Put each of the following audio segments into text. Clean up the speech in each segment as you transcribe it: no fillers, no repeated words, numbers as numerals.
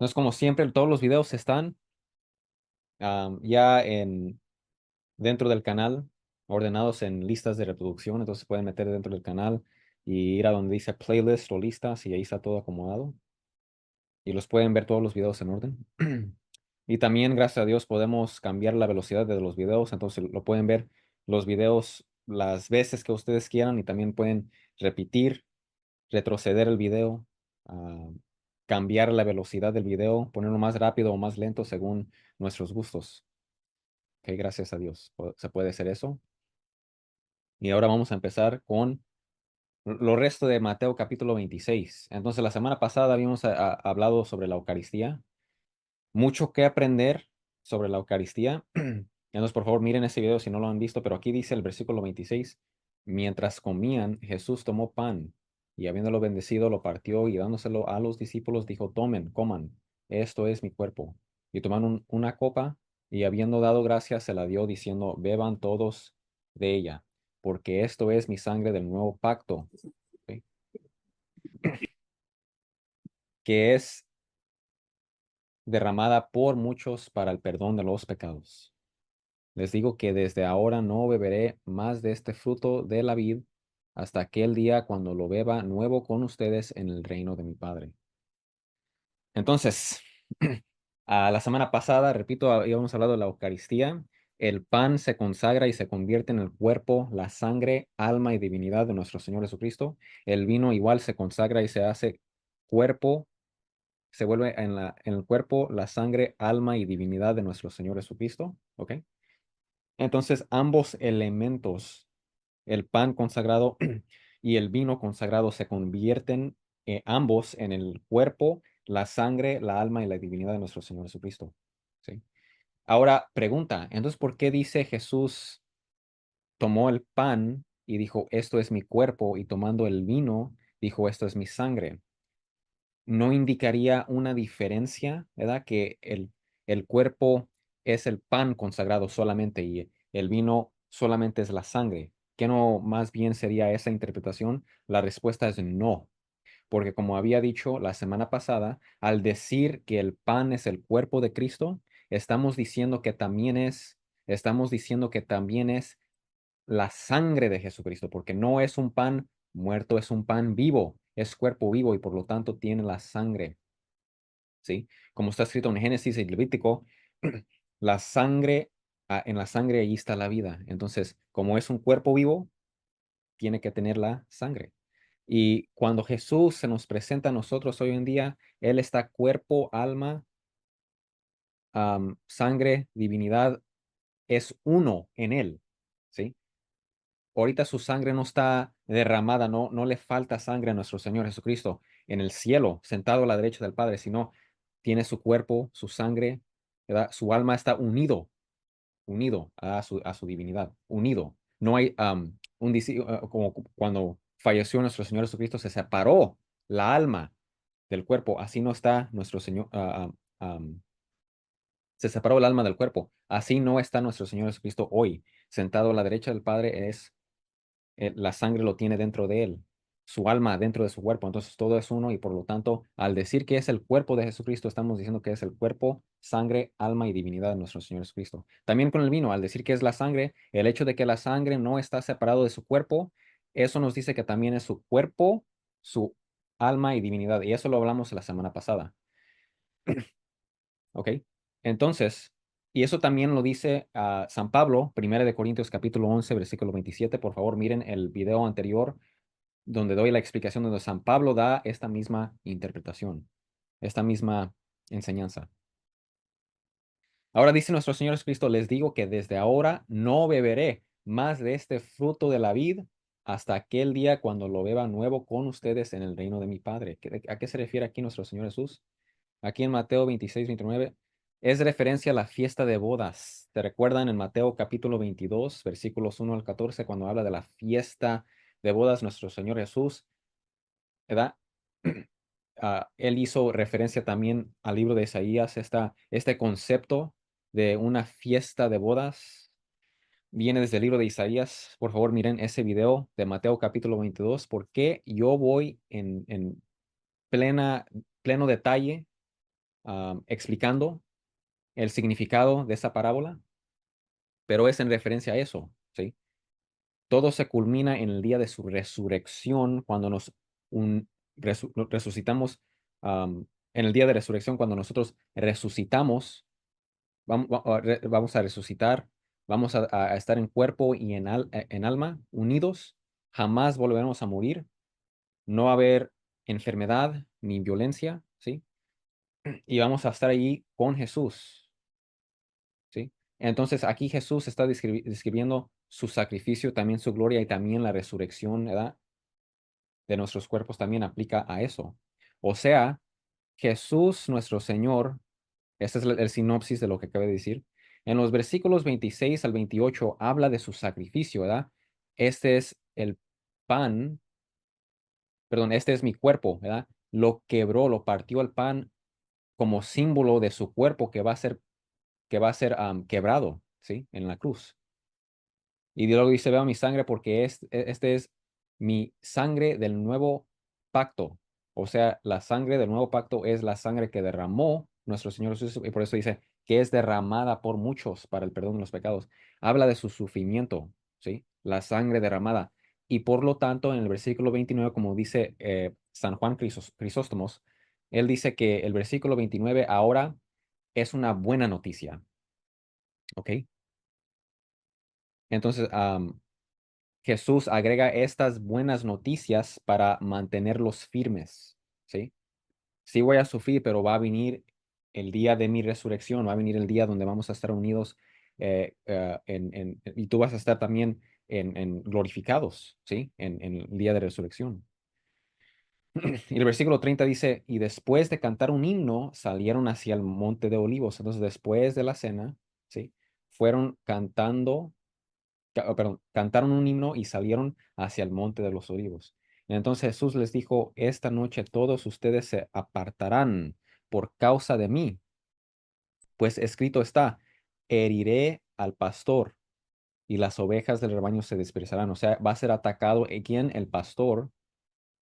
Entonces, como siempre, todos los videos están ya dentro del canal, ordenados en listas de reproducción. Entonces pueden meter dentro del canal y ir a donde dice playlist o listas y ahí está todo acomodado. Y los pueden ver todos los videos en orden. Y también, gracias a Dios, podemos cambiar la velocidad de los videos. Entonces lo pueden ver los videos las veces que ustedes quieran y también pueden repetir, retroceder el video, ah, cambiar la velocidad del video, ponerlo más rápido o más lento según nuestros gustos. Ok, gracias a Dios. Se puede hacer eso. Y ahora vamos a empezar con lo resto de Mateo capítulo 26. Entonces, la semana pasada habíamos hablado sobre la Eucaristía. Mucho que aprender sobre la Eucaristía. Entonces, por favor, miren ese video si no lo han visto, pero aquí dice el versículo 26. Mientras comían, Jesús tomó pan y habiéndolo bendecido, lo partió y dándoselo a los discípulos, dijo, tomen, coman, esto es mi cuerpo. Y tomaron una copa y habiendo dado gracias, se la dio diciendo, beban todos de ella, porque esto es mi sangre del nuevo pacto, ¿ok? Que es derramada por muchos para el perdón de los pecados. Les digo que desde ahora no beberé más de este fruto de la vid hasta aquel día cuando lo beba nuevo con ustedes en el reino de mi Padre. Entonces, a la semana pasada, repito, habíamos hablado de la Eucaristía. El pan se consagra y se convierte en el cuerpo, la sangre, alma y divinidad de nuestro Señor Jesucristo. El vino igual se consagra y se hace cuerpo, se vuelve en el cuerpo, la sangre, alma y divinidad de nuestro Señor Jesucristo. ¿Ok? Entonces, ambos elementos, el pan consagrado y el vino consagrado, se convierten ambos en el cuerpo, la sangre, la alma y la divinidad de nuestro Señor Jesucristo. ¿Sí? Ahora, pregunta, entonces, ¿por qué dice Jesús tomó el pan y dijo, esto es mi cuerpo, y tomando el vino, dijo, esto es mi sangre? ¿No indicaría una diferencia, verdad? Que el cuerpo es el pan consagrado solamente y el vino solamente es la sangre. ¿Qué no más bien sería esa interpretación? La respuesta es no, porque como había dicho la semana pasada, al decir que el pan es el cuerpo de Cristo, estamos diciendo que también es la sangre de Jesucristo, porque no es un pan muerto, es un pan vivo, es cuerpo vivo y por lo tanto tiene la sangre. ¿Sí? Como está escrito en Génesis y Levítico, la sangre, en la sangre ahí está la vida. Entonces, como es un cuerpo vivo, tiene que tener la sangre. Y cuando Jesús se nos presenta a nosotros hoy en día, Él está cuerpo, alma, sangre, divinidad, es uno en Él. ¿Sí? Ahorita su sangre no está derramada, no le falta sangre a nuestro Señor Jesucristo en el cielo, sentado a la derecha del Padre, sino tiene su cuerpo, su sangre, ¿verdad? Su alma está unido a su divinidad, unido. No hay como cuando falleció nuestro Señor Jesucristo, se separó la alma del cuerpo, así no está nuestro Señor, se separó el alma del cuerpo, así no está nuestro Señor Jesucristo hoy, sentado a la derecha del Padre, la sangre lo tiene dentro de él, su alma dentro de su cuerpo. Entonces todo es uno y por lo tanto, al decir que es el cuerpo de Jesucristo, estamos diciendo que es el cuerpo, sangre, alma y divinidad de nuestro Señor Jesucristo. También con el vino, al decir que es la sangre, el hecho de que la sangre no está separado de su cuerpo, eso nos dice que también es su cuerpo, su alma y divinidad. Y eso lo hablamos la semana pasada. ¿Ok? Entonces, y eso también lo dice San Pablo, 1 Corintios capítulo 11, versículo 27. Por favor, miren el video anterior donde doy la explicación donde San Pablo da esta misma interpretación, esta misma enseñanza. Ahora dice nuestro Señor Jesucristo, les digo que desde ahora no beberé más de este fruto de la vid hasta aquel día cuando lo beba nuevo con ustedes en el reino de mi Padre. ¿A qué se refiere aquí nuestro Señor Jesús? Aquí en Mateo 26, 29 es referencia a la fiesta de bodas. ¿Te recuerdan en Mateo capítulo 22, versículos 1 al 14, cuando habla de la fiesta de bodas, nuestro Señor Jesús, ¿verdad? Él hizo referencia también al libro de Isaías, este concepto de una fiesta de bodas. Viene desde el libro de Isaías. Por favor, miren ese video de Mateo capítulo 22, porque yo voy en pleno detalle explicando el significado de esa parábola, pero es en referencia a eso, ¿sí? Todo se culmina en el día de su resurrección, cuando resucitamos, en el día de resurrección, cuando nosotros resucitamos, vamos a resucitar, vamos a estar en cuerpo y en alma unidos, jamás volveremos a morir, no va a haber enfermedad ni violencia, ¿sí? Y vamos a estar allí con Jesús, ¿sí? Entonces aquí Jesús está describiendo su sacrificio, también su gloria y también la resurrección, ¿verdad? De nuestros cuerpos también aplica a eso. O sea, Jesús nuestro Señor, este es el sinopsis de lo que acabo de decir. En los versículos 26 al 28 habla de su sacrificio, ¿verdad? Este es el pan, perdón, este es mi cuerpo, ¿verdad? Lo quebró, lo partió el pan como símbolo de su cuerpo que va a ser quebrado, ¿sí? En la cruz. Y luego dice, veo mi sangre porque este es mi sangre del nuevo pacto. O sea, la sangre del nuevo pacto es la sangre que derramó nuestro Señor Jesús. Y por eso dice que es derramada por muchos para el perdón de los pecados. Habla de su sufrimiento, ¿sí? La sangre derramada. Y por lo tanto, en el versículo 29, como dice San Juan Crisóstomos, él dice que el versículo 29 ahora es una buena noticia, ¿ok? Entonces, Jesús agrega estas buenas noticias para mantenerlos firmes, ¿sí? Sí voy a sufrir, pero va a venir el día de mi resurrección, va a venir el día donde vamos a estar unidos y tú vas a estar también en glorificados, ¿sí? En el día de resurrección. Y el versículo 30 dice, y después de cantar un himno, salieron hacia el monte de Olivos. Entonces, después de la cena, ¿sí? Fueron perdón, cantaron un himno y salieron hacia el monte de los olivos. Entonces Jesús les dijo, esta noche todos ustedes se apartarán por causa de mí, pues escrito está, heriré al pastor y las ovejas del rebaño se dispersarán. O sea, va a ser atacado quien el pastor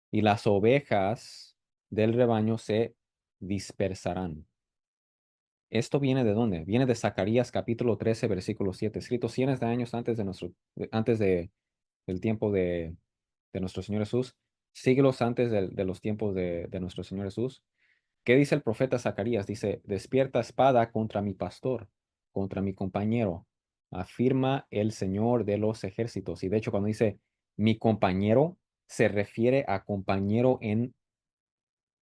y las ovejas del rebaño se dispersarán. ¿Esto viene de dónde? Viene de Zacarías capítulo 13, versículo 7, escrito cientos de años antes del tiempo de nuestro Señor Jesús, siglos antes de los tiempos de nuestro Señor Jesús. ¿Qué dice el profeta Zacarías? Dice, despierta espada contra mi pastor, contra mi compañero, afirma el Señor de los ejércitos. Y de hecho, cuando dice mi compañero, se refiere a compañero en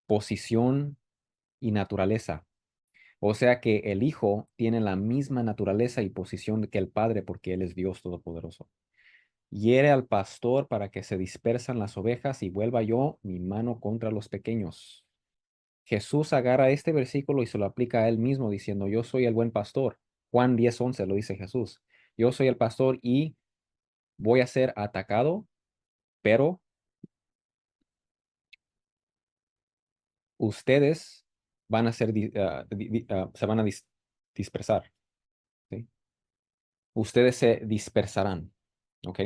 posición y naturaleza. O sea que el Hijo tiene la misma naturaleza y posición que el Padre porque Él es Dios Todopoderoso. Hiere al pastor para que se dispersan las ovejas y vuelva yo mi mano contra los pequeños. Jesús agarra este versículo y se lo aplica a él mismo diciendo, yo soy el buen pastor. Juan 10:11 lo dice Jesús. Yo soy el pastor y voy a ser atacado, pero ustedes van a ser, se van a dispersar, ¿sí? Ustedes se dispersarán, ¿ok?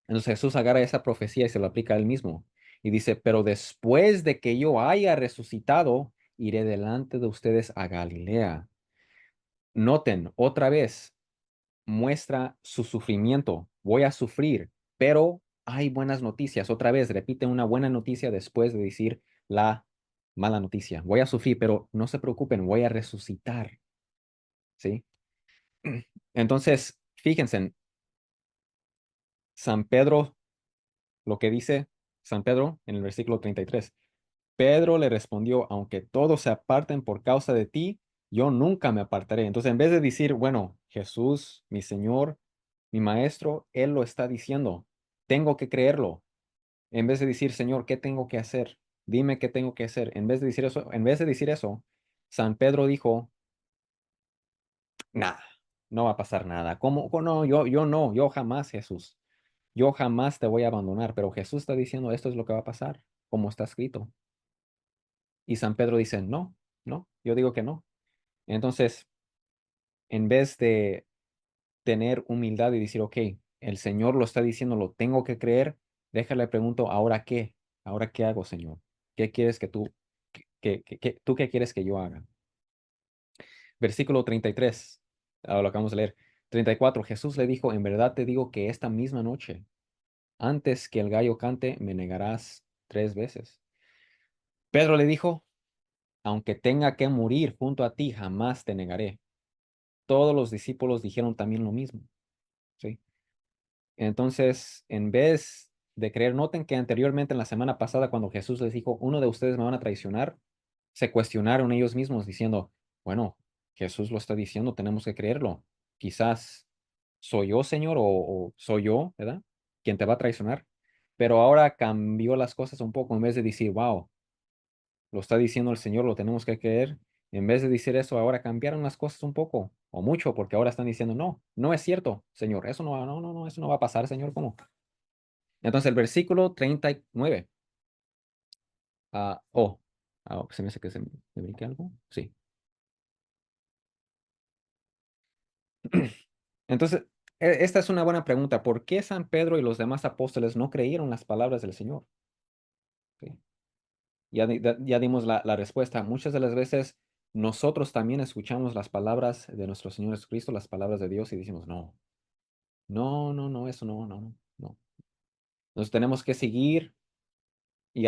Entonces Jesús agarra esa profecía y se lo aplica a él mismo. Y dice, pero después de que yo haya resucitado, iré delante de ustedes a Galilea. Noten, otra vez, muestra su sufrimiento. Voy a sufrir, pero hay buenas noticias. Otra vez, repite una buena noticia después de decir la mala noticia. Voy a sufrir, pero no se preocupen, voy a resucitar. ¿Sí? Entonces, fíjense, San Pedro, lo que dice San Pedro en el versículo 33. Pedro le respondió, aunque todos se aparten por causa de ti, yo nunca me apartaré. Entonces, en vez de decir, bueno, Jesús, mi Señor, mi Maestro, Él lo está diciendo, tengo que creerlo. En vez de decir, Señor, ¿qué tengo que hacer? Dime qué tengo que hacer. En vez de decir eso, San Pedro dijo, nada, no va a pasar nada. ¿Cómo no? Yo no, yo jamás, Jesús. Yo jamás te voy a abandonar. Pero Jesús está diciendo, esto es lo que va a pasar, como está escrito. Y San Pedro dice, no, no, yo digo que no. Entonces, en vez de tener humildad y decir, ok, el Señor lo está diciendo, lo tengo que creer, déjale pregunto, ¿ahora qué? ¿Ahora qué hago, Señor? ¿Qué quieres que tú? ¿Tú qué quieres que yo haga? Versículo 33, ahora lo acabamos de leer. 34, Jesús le dijo, en verdad te digo que esta misma noche, antes que el gallo cante, me negarás 3 veces. Pedro le dijo, aunque tenga que morir junto a ti, jamás te negaré. Todos los discípulos dijeron también lo mismo, ¿sí? Entonces, en vez de creer, noten que anteriormente en la semana pasada, cuando Jesús les dijo, uno de ustedes me van a traicionar, se cuestionaron ellos mismos diciendo, bueno, Jesús lo está diciendo, tenemos que creerlo. Quizás soy yo, Señor, o soy yo, ¿verdad? Quien te va a traicionar. Pero ahora cambió las cosas un poco, en vez de decir, wow, lo está diciendo el Señor, lo tenemos que creer. En vez de decir eso, ahora cambiaron las cosas un poco o mucho, porque ahora están diciendo, no, no es cierto, Señor, eso no, no, no, no, eso no va a pasar, Señor, ¿cómo? Entonces el versículo 39. Oh, se me hace que me brinqué algo. Sí. Entonces, esta es una buena pregunta. ¿Por qué San Pedro y los demás apóstoles no creyeron las palabras del Señor? Sí. Ya dimos la respuesta. Muchas de las veces nosotros también escuchamos las palabras de nuestro Señor Jesucristo, las palabras de Dios y decimos, no, no, no, no, eso no, no, no, no. Nos tenemos que seguir y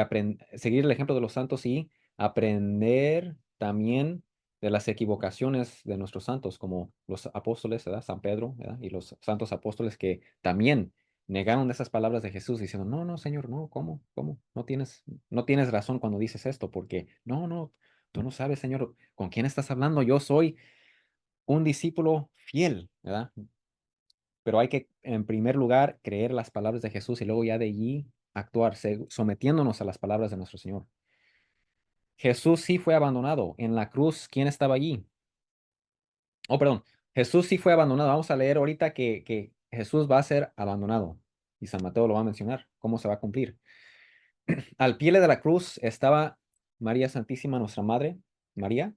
seguir el ejemplo de los santos y aprender también de las equivocaciones de nuestros santos, como los apóstoles, ¿verdad? San Pedro, ¿verdad? Y los santos apóstoles que también negaron esas palabras de Jesús diciendo, no, no, Señor, no, ¿cómo? ¿Cómo? No tienes razón cuando dices esto, porque no, no, tú no sabes, Señor, con quién estás hablando. Yo soy un discípulo fiel, ¿verdad? Pero hay que, en primer lugar, creer las palabras de Jesús y luego ya de allí actuar, sometiéndonos a las palabras de nuestro Señor. Jesús sí fue abandonado. En la cruz, ¿quién estaba allí? Oh, perdón. Jesús sí fue abandonado. Vamos a leer ahorita que Jesús va a ser abandonado. Y San Mateo lo va a mencionar. ¿Cómo se va a cumplir? Al pie de la cruz estaba María Santísima, nuestra Madre, María,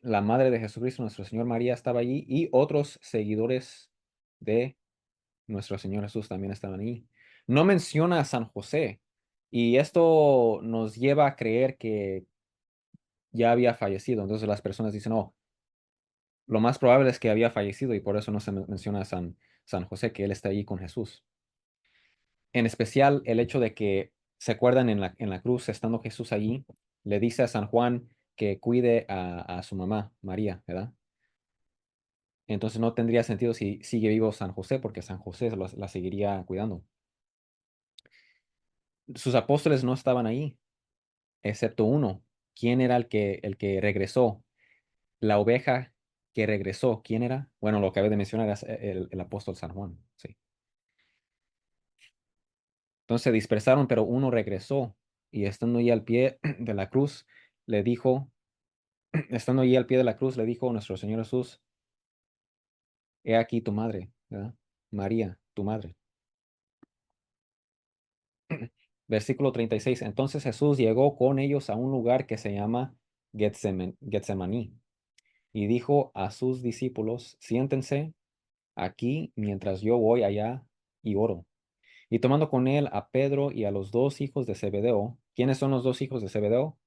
la Madre de Jesucristo, nuestro Señor María estaba allí y otros seguidores de nuestro Señor Jesús también estaban ahí. No menciona a San José y esto nos lleva a creer que ya había fallecido. Entonces las personas dicen, oh, lo más probable es que había fallecido y por eso no se menciona a San José, que él está ahí con Jesús. En especial el hecho de que se acuerdan en la cruz, estando Jesús allí, le dice a San Juan que cuide a su mamá, María, ¿verdad? Entonces no tendría sentido si sigue vivo San José, porque San José la seguiría cuidando. Sus apóstoles no estaban ahí, excepto uno. ¿Quién era el que regresó? La oveja que regresó, ¿quién era? Bueno, lo que acabé de mencionar es el apóstol San Juan, sí. Entonces se dispersaron, pero uno regresó y estando ahí al pie de la cruz, le dijo, estando allí al pie de la cruz, le dijo nuestro Señor Jesús, he aquí tu madre, ¿verdad? María, tu madre. Versículo 36. Entonces Jesús llegó con ellos a un lugar que se llama Getsemaní y dijo a sus discípulos, siéntense aquí mientras yo voy allá y oro. Y tomando con él a Pedro y a los dos hijos de Zebedeo. ¿Quiénes son los dos hijos de Zebedeo?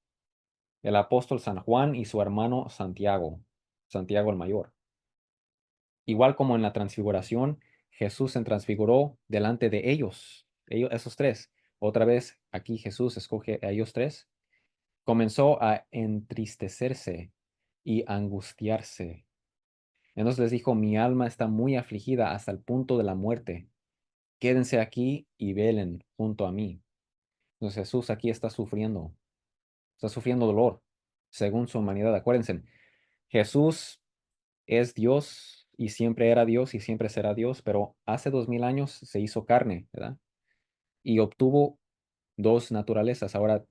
El apóstol San Juan y su hermano Santiago, Santiago el mayor. Igual como en la transfiguración, Jesús se transfiguró delante de ellos, esos tres. Otra vez aquí Jesús escoge a ellos tres. Comenzó a entristecerse y angustiarse. Entonces les dijo, mi alma está muy afligida hasta el punto de la muerte. Quédense aquí y velen junto a mí. Entonces Jesús aquí está sufriendo dolor según su humanidad. Acuérdense, Jesús es Dios y siempre era Dios y siempre será Dios, pero hace 2000 años se hizo carne, ¿verdad? Y obtuvo dos naturalezas. Ahora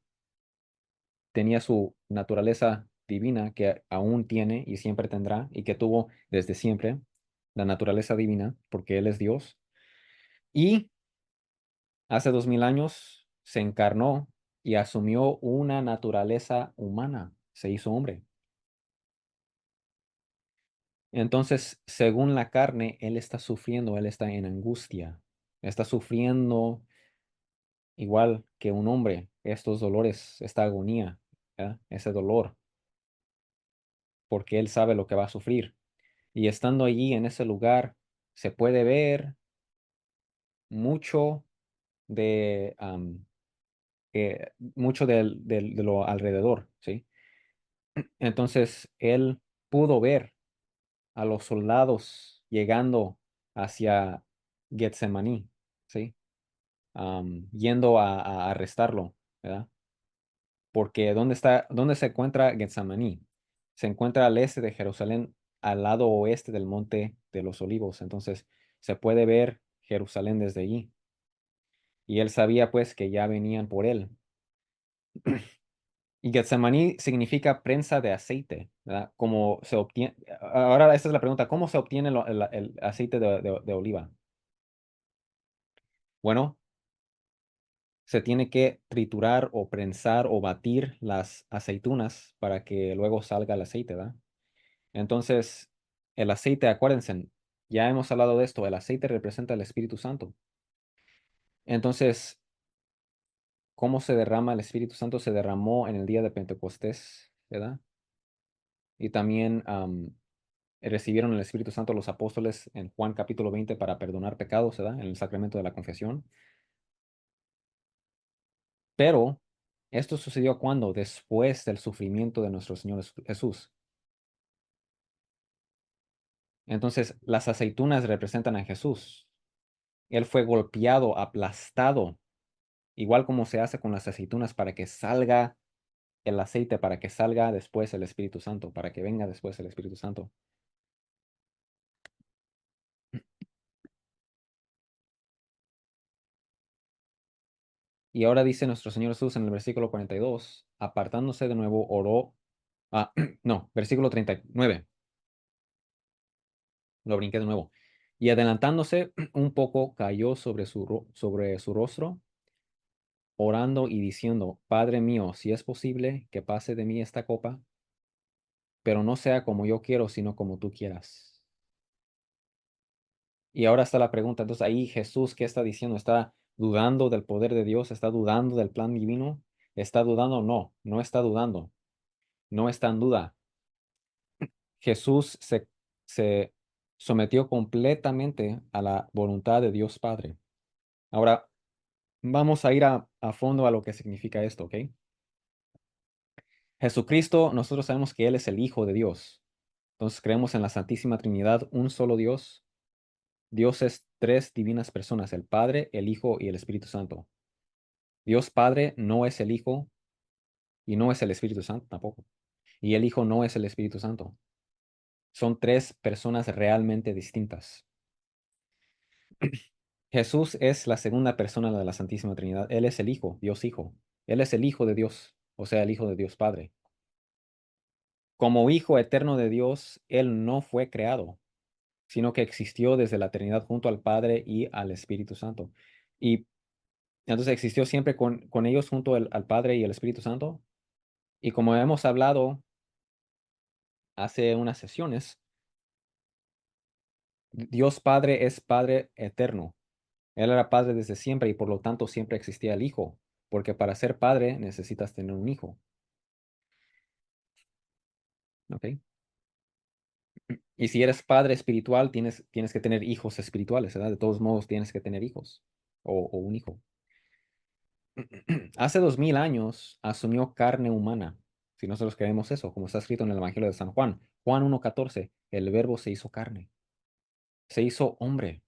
tenía su naturaleza divina que aún tiene y siempre tendrá y que tuvo desde siempre, la naturaleza divina, porque Él es Dios. Y hace 2000 años se encarnó y asumió una naturaleza humana, se hizo hombre. Entonces, según la carne, Él está sufriendo, Él está en angustia, está sufriendo igual que un hombre estos dolores, esta agonía. ¿verdad? Ese dolor, porque Él sabe lo que va a sufrir. Y estando allí en ese lugar, se puede ver mucho de, mucho de lo alrededor, ¿sí? Entonces, Él pudo ver a los soldados llegando hacia Getsemaní, ¿sí? Yendo a arrestarlo, ¿verdad? Porque ¿dónde se encuentra Getsemaní? Se encuentra al este de Jerusalén, al lado oeste del Monte de los Olivos. Entonces, se puede ver Jerusalén desde allí. Y él sabía pues que ya venían por él. Y Getsemaní significa prensa de aceite, ¿verdad? Como se obtiene, ahora esta es la pregunta, ¿cómo se obtiene el aceite de oliva? Bueno, se tiene que triturar o prensar o batir las aceitunas para que luego salga el aceite, ¿verdad? Entonces, el aceite, acuérdense, ya hemos hablado de esto, el aceite representa el Espíritu Santo. Entonces, ¿cómo se derrama el Espíritu Santo? Se derramó en el día de Pentecostés, ¿verdad? Y también recibieron el Espíritu Santo los apóstoles en Juan capítulo 20 para perdonar pecados, ¿verdad? En el sacramento de la confesión. Pero esto sucedió cuando, después del sufrimiento de nuestro Señor Jesús. Entonces, las aceitunas representan a Jesús. Él fue golpeado, aplastado, igual como se hace con las aceitunas para que salga el aceite, para que salga después el Espíritu Santo, para que venga después el Espíritu Santo. Y ahora dice nuestro Señor Jesús en el versículo 42, apartándose de nuevo, oró. No, versículo 39, lo brinqué de nuevo. Y adelantándose un poco, cayó sobre su rostro, orando y diciendo, Padre mío, si es posible que pase de mí esta copa, pero no sea como yo quiero, sino como tú quieras. Y ahora está la pregunta, entonces ahí Jesús, ¿qué está diciendo? ¿Está dudando del poder de Dios? ¿Está dudando del plan divino? ¿Está dudando? No, no está dudando. No está en duda. Jesús se sometió completamente a la voluntad de Dios Padre. Ahora, vamos a ir a fondo a lo que significa esto, ¿ok? Jesucristo, nosotros sabemos que Él es el Hijo de Dios. Entonces creemos en la Santísima Trinidad, un solo Dios. Dios es tres divinas personas, el Padre, el Hijo y el Espíritu Santo. Dios Padre no es el Hijo y no es el Espíritu Santo tampoco. Y el Hijo no es el Espíritu Santo. Son tres personas realmente distintas. Jesús es la segunda persona de la Santísima Trinidad. Él es el Hijo, Dios Hijo. Él es el Hijo de Dios, o sea, el Hijo de Dios Padre. Como Hijo eterno de Dios, Él no fue creado, sino que existió desde la eternidad junto al Padre y al Espíritu Santo. Y entonces existió siempre con ellos junto al Padre y el Espíritu Santo. Y como hemos hablado hace unas sesiones, Dios Padre es Padre eterno. Él era Padre desde siempre y por lo tanto siempre existía el Hijo, porque para ser Padre necesitas tener un hijo. ¿Ok? Y si eres padre espiritual, tienes que tener hijos espirituales, ¿verdad? De todos modos, tienes que tener hijos o un hijo. Hace 2000 años asumió carne humana, si nosotros creemos eso, como está escrito en el Evangelio de San Juan. Juan 1:14, el verbo se hizo carne, se hizo hombre.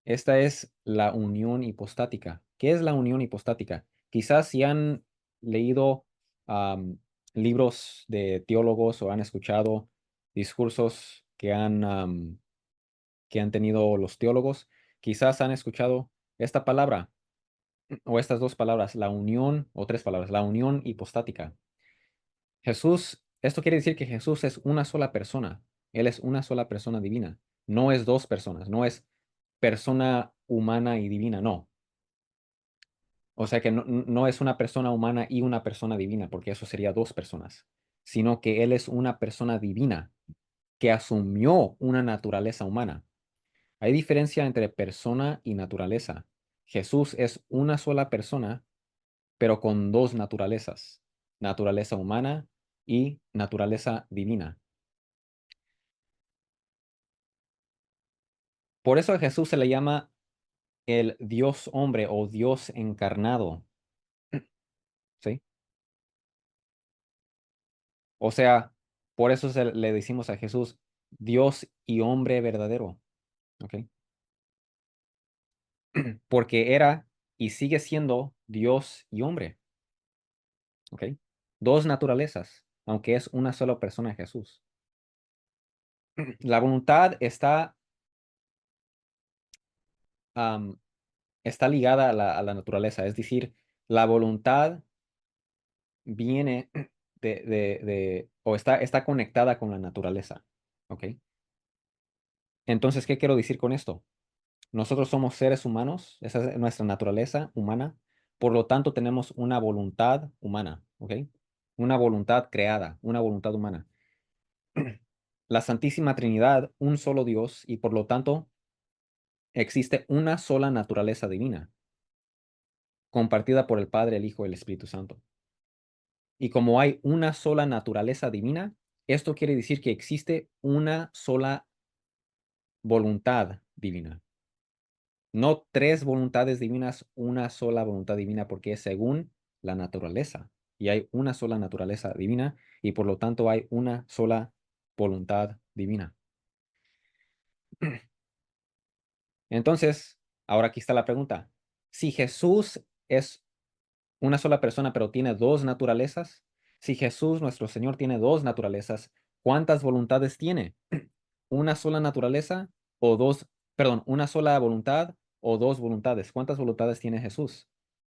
Esta es la unión hipostática. ¿Qué es la unión hipostática? Quizás si han leído libros de teólogos o han escuchado discursos que han tenido los teólogos, quizás han escuchado esta palabra o estas dos palabras, la unión, o tres palabras, la unión hipostática. Esto quiere decir que Jesús es una sola persona. Él es una sola persona divina. No es dos personas, no es persona humana y divina, no. O sea que no es una persona humana y una persona divina, porque eso sería dos personas, sino que Él es una persona divina que asumió una naturaleza humana. Hay diferencia entre persona y naturaleza. Jesús es una sola persona, pero con dos naturalezas. naturaleza humana y naturaleza divina. Por eso a Jesús se le llama el Dios hombre o Dios encarnado, ¿sí? O sea, por eso le decimos a Jesús Dios y hombre verdadero, ¿ok? Porque era y sigue siendo Dios y hombre, ¿ok? Dos naturalezas, aunque es una sola persona Jesús. La voluntad am, está ligada a la naturaleza, es decir, la voluntad viene o está conectada con la naturaleza, ¿ok? Entonces, ¿qué quiero decir con esto? Nosotros somos seres humanos, esa es nuestra naturaleza humana, por lo tanto tenemos una voluntad humana, ¿ok? Una voluntad creada, una voluntad humana. La Santísima Trinidad, un solo Dios, y por lo tanto existe una sola naturaleza divina, compartida por el Padre, el Hijo y el Espíritu Santo. Y como hay una sola naturaleza divina, esto quiere decir que existe una sola voluntad divina. No tres voluntades divinas, una sola voluntad divina, porque es según la naturaleza. Y hay una sola naturaleza divina y por lo tanto hay una sola voluntad divina. Entonces, ahora aquí está la pregunta. Si Jesús es una sola persona, pero tiene dos naturalezas, si Jesús, nuestro Señor, tiene dos naturalezas, ¿cuántas voluntades tiene? ¿Una sola naturaleza o dos, perdón, una sola voluntad o dos voluntades? ¿Cuántas voluntades tiene Jesús?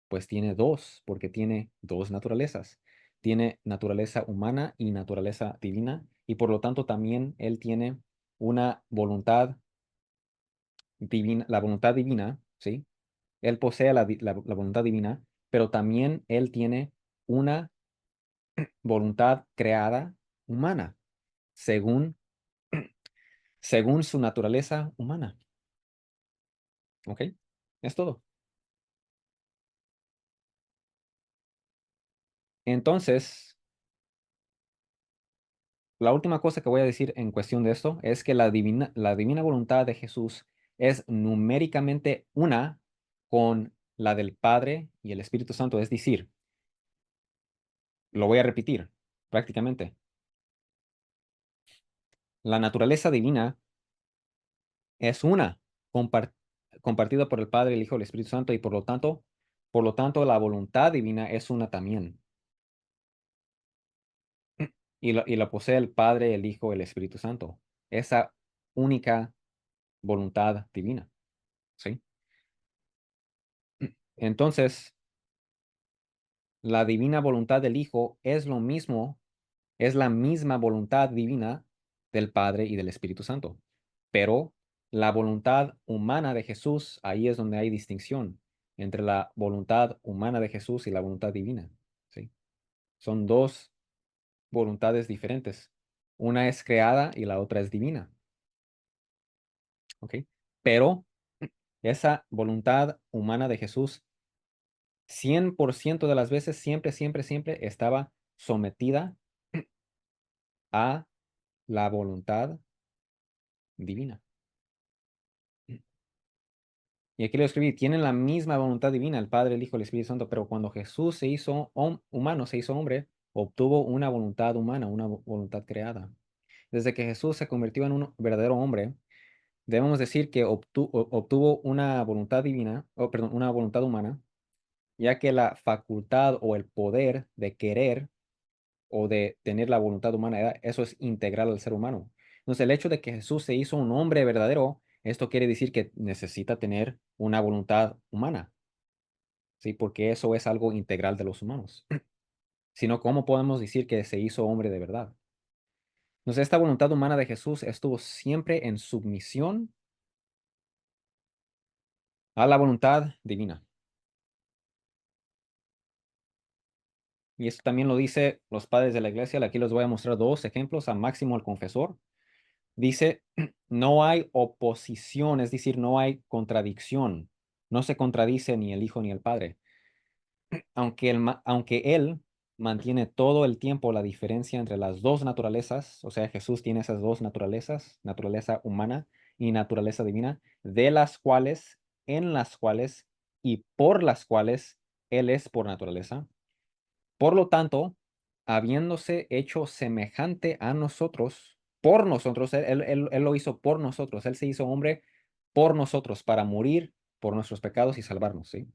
Pues tiene dos, porque tiene dos naturalezas. Tiene naturaleza humana y naturaleza divina, y por lo tanto también él tiene una voluntad divina, la voluntad divina, ¿sí? Él posee la voluntad divina, pero también él tiene una voluntad creada humana, según, según su naturaleza humana. ¿Ok? Es todo. Entonces, la última cosa que voy a decir en cuestión de esto es que la divina voluntad de Jesús es numéricamente una con la del Padre y el Espíritu Santo. Es decir, lo voy a repetir prácticamente. La naturaleza divina es una compar- compartida por el Padre, el Hijo y el Espíritu Santo y por lo tanto, la voluntad divina es una también. Y la posee el Padre, el Hijo y el Espíritu Santo. Esa única voluntad divina. ¿Sí? Entonces, la divina voluntad del Hijo es lo mismo, es la misma voluntad divina del Padre y del Espíritu Santo. Pero la voluntad humana de Jesús, ahí es donde hay distinción entre la voluntad humana de Jesús y la voluntad divina. ¿Sí? Son dos voluntades diferentes. Una es creada y la otra es divina. ¿Ok? Pero esa voluntad humana de Jesús 100% de las veces, siempre, siempre, siempre estaba sometida a la voluntad divina. Y aquí lo escribí, tienen la misma voluntad divina, el Padre, el Hijo, el Espíritu Santo, pero cuando Jesús se hizo humano, se hizo hombre, obtuvo una voluntad humana, una voluntad creada. Desde que Jesús se convirtió en un verdadero hombre, debemos decir que obtuvo una voluntad divina, o perdón, una voluntad humana, ya que la facultad o el poder de querer o de tener la voluntad humana, eso es integral al ser humano. Entonces, el hecho de que Jesús se hizo un hombre verdadero, esto quiere decir que necesita tener una voluntad humana, ¿sí? Porque eso es algo integral de los humanos. Si no, ¿cómo podemos decir que se hizo hombre de verdad? Entonces, esta voluntad humana de Jesús estuvo siempre en submisión a la voluntad divina. Y esto también lo dice los padres de la iglesia. Aquí les voy a mostrar dos ejemplos, a Máximo el Confesor. Dice, no hay oposición, es decir, no hay contradicción. No se contradice ni el Hijo ni el Padre. Aunque él mantiene todo el tiempo la diferencia entre las dos naturalezas, o sea, Jesús tiene esas dos naturalezas, naturaleza humana y naturaleza divina, de las cuales, en las cuales y por las cuales Él es por naturaleza. Por lo tanto, habiéndose hecho semejante a nosotros, por nosotros, él lo hizo por nosotros, Él se hizo hombre por nosotros, para morir por nuestros pecados y salvarnos, ¿sí?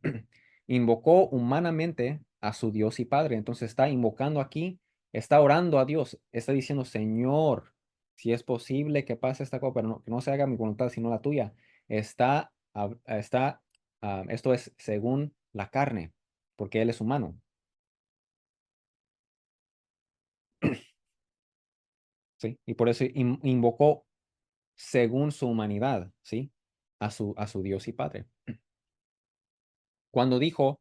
Invocó humanamente a su Dios y Padre. Entonces está invocando aquí, está orando a Dios, está diciendo, Señor, si es posible que pase esta cosa, pero que no se haga mi voluntad, sino la tuya. Esto es según la carne, porque Él es humano. ¿Sí? Y por eso invocó según su humanidad, ¿sí? A su Dios y Padre. Cuando dijo,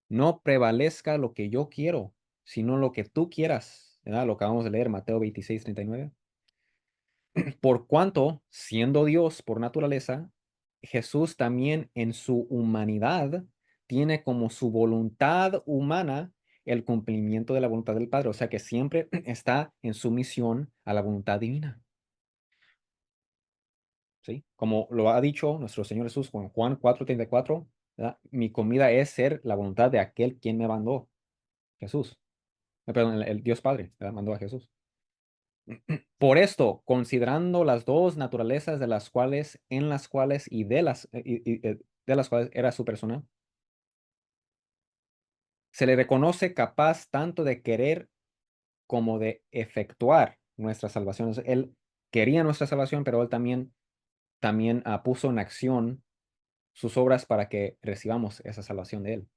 no prevalezca lo que yo quiero, sino lo que tú quieras, ¿verdad? Lo acabamos de leer, Mateo 26:39. Por cuanto, siendo Dios por naturaleza, Jesús también en su humanidad tiene como su voluntad humana el cumplimiento de la voluntad del Padre, o sea que siempre está en sumisión a la voluntad divina. ¿Sí? Como lo ha dicho nuestro Señor Jesús con Juan 4:34, ¿verdad? Mi comida es ser la voluntad de aquel quien me mandó, Jesús. Perdón, el Dios Padre, ¿verdad? Mandó a Jesús. Por esto, considerando las dos naturalezas de las cuales, en las cuales y de las cuales era su persona, se le reconoce capaz tanto de querer como de efectuar nuestra salvación. Él quería nuestra salvación, pero él también puso en acción sus obras para que recibamos esa salvación de Él.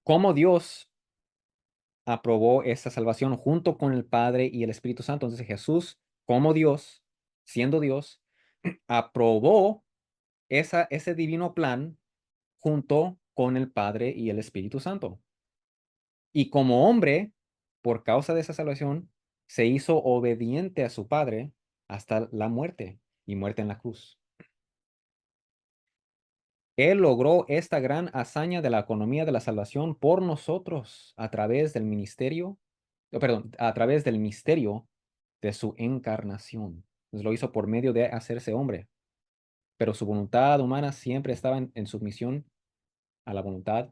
¿Cómo Dios aprobó esa salvación junto con el Padre y el Espíritu Santo? Entonces Jesús, como Dios, siendo Dios, aprobó ese divino plan junto con el Padre y el Espíritu Santo. Y como hombre, por causa de esa salvación, se hizo obediente a su Padre hasta la muerte y muerte en la cruz. Él logró esta gran hazaña de la economía de la salvación por nosotros a través del ministerio, perdón, a través del misterio de su encarnación. Pues lo hizo por medio de hacerse hombre, pero su voluntad humana siempre estaba en submisión a la voluntad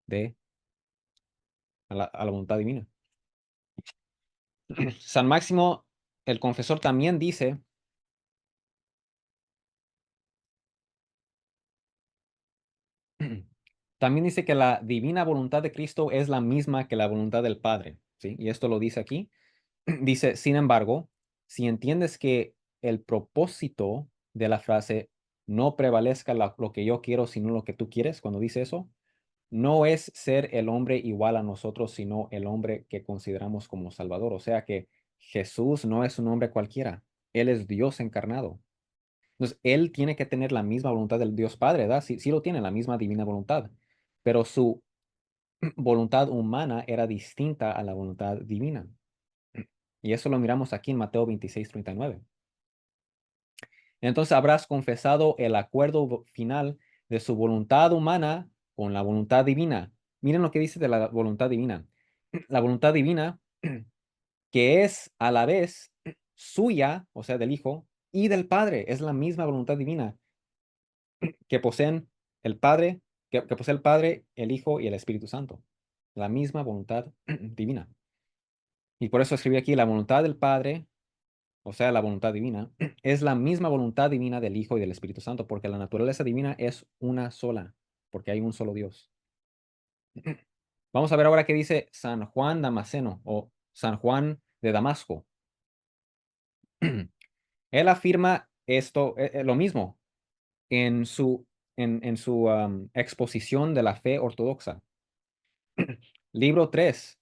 de, a la voluntad divina. San Máximo, el confesor, también dice, también dice que la divina voluntad de Cristo es la misma que la voluntad del Padre, ¿sí? Y esto lo dice aquí. Dice, sin embargo, si entiendes que el propósito de la frase no prevalezca lo que yo quiero, sino lo que tú quieres, cuando dice eso, no es ser el hombre igual a nosotros, sino el hombre que consideramos como Salvador. O sea que Jesús no es un hombre cualquiera, Él es Dios encarnado. Entonces, Él tiene que tener la misma voluntad del Dios Padre, ¿verdad? Sí, sí lo tiene, la misma divina voluntad, pero su voluntad humana era distinta a la voluntad divina. Y eso lo miramos aquí en Mateo 26:39. Entonces habrás confesado el acuerdo final de su voluntad humana con la voluntad divina. Miren lo que dice de la voluntad divina. La voluntad divina, que es a la vez suya, o sea, del Hijo, y del Padre. Es la misma voluntad divina que poseen el Padre, que posee el Padre, el Hijo y el Espíritu Santo. La misma voluntad divina. Y por eso escribí aquí la voluntad del Padre, o sea, la voluntad divina, es la misma voluntad divina del Hijo y del Espíritu Santo, porque la naturaleza divina es una sola, porque hay un solo Dios. Vamos a ver ahora qué dice San Juan Damasceno o San Juan de Damasco. Él afirma esto, lo mismo, en su exposición de la fe ortodoxa. Libro 3